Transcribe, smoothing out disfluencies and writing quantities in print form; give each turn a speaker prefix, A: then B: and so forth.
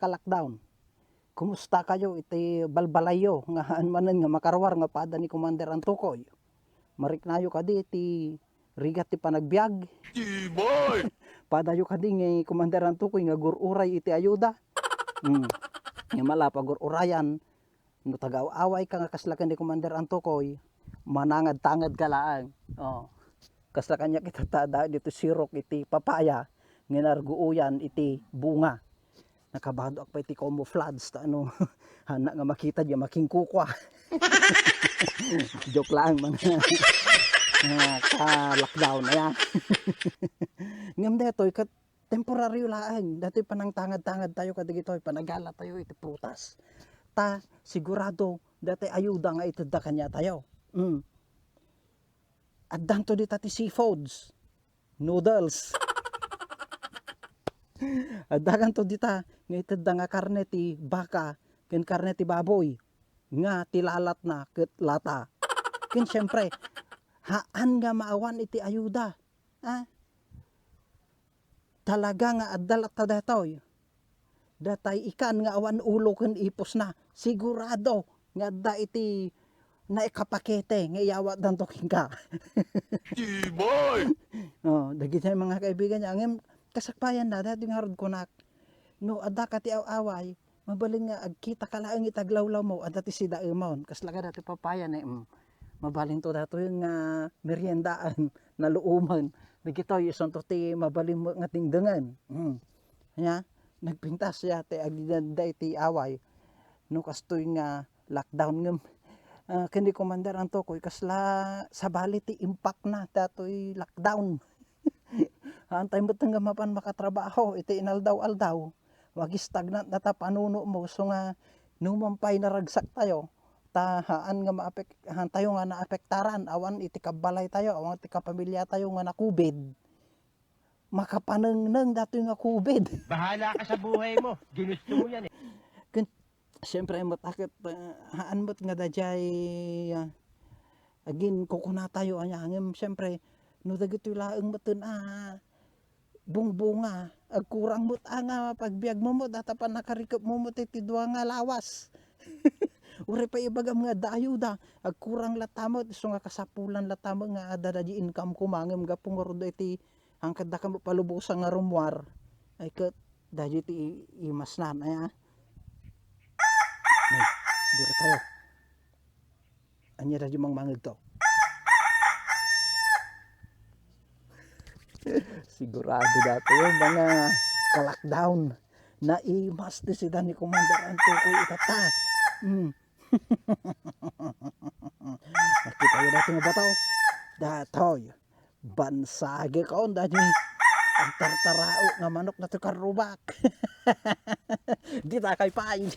A: naka-lockdown. Kumusta kayo iti balbalayo nga manen nga makarwar nga pada ni Commander Antukoy. Mariknayo kadi iti rigat ti panagbiag.
B: Tiboy!
A: Padayo kadi nga Commander Antukoy nga gururay iti ayuda. Nga malapag gururayan no tagaw-away ka nga kaslakan ni Commander Antukoy, manangad-tangad ka laang. Oh. Kasla kanya kita tada dito sirok iti papaya nga narguuyan iti bunga. Nakabado pa iti camouflage ta ano hana nga makita di making kukwa. Joke lang mga ka-lockdown na yan. Ngam detoy kat temporaryo laang. Dato'y panangtangad-tangad tayo kadigitoy panagala tayo iti prutas. Ta sigurado dati ayuda nga itadda kanya tayo. At danto dita ti seafoods, noodles. At dagan to dita nga itadda nga karne ti baka ken karne ti baboy nga tilalat na ket lata. Ken syempre haan nga maawan iti ayuda. Talaga nga addalat ta datoy. Datay ikan nga awan ulo ken ipos na. Sigurado nga adda iti naikapakete nga iyawa danto king ka.
B: Tiboy!
A: Oh, dagiti mga kaibigan niya ngem kasakpayan na dati nga rod kunak. No adda ka ti away, mabalin nga agkita ka laeng itaglawlaw mo adda ti sida emon. Kasla ka dati papayan mabalin to dato yung meriendaan na luuman. Dagitoy ison to ti mabalin mo nga tingdengan. Nya nagpintas siya ti agdanda iti away. No kastoy nga lockdown ngem kendi Commander Antukoy kasla sabali ti impact na datoy lockdown. Antay mo nga mapan makatrabaho iti inaldaw-aldaw. Wag stagnant na ta panuno mo so nga numampay na ragsak tayo. Tahaan nga maapektahan tayo nga naapektaran awan iti kabalay tayo awan iti kapamilya tayo nga nakubid. Makapanengneng datoy nga kubid.
C: Bahala ka sa buhay mo. Ginusto mo yan eh.
A: Siyempre matakit haan mo't nga dajay agin kukuna tayo anya ngem siyempre no dagitoy laeng meten bungbunga agkurang mo't nga pagbiag mo datapan nakarikop mo iti dua nga lawas. Uri pa ibagam nga daayuda agkurang latamot iso nga kasapulan latamot nga adadaji income ko mangem gapong rodo iti angkad da kamo palubusan nga rumwar ay ket daji ti imasnan aya. Nay, gura kayo. Anya daji mangmangeg to. Sigurado dato yung mga ka-lockdown na imas di sida ni Commander Antukoy itata. Nakita yun natin nga bataw. Datoy, bansage kaon daji ang tartarao nga manok na to karubak. Di ta kay pain.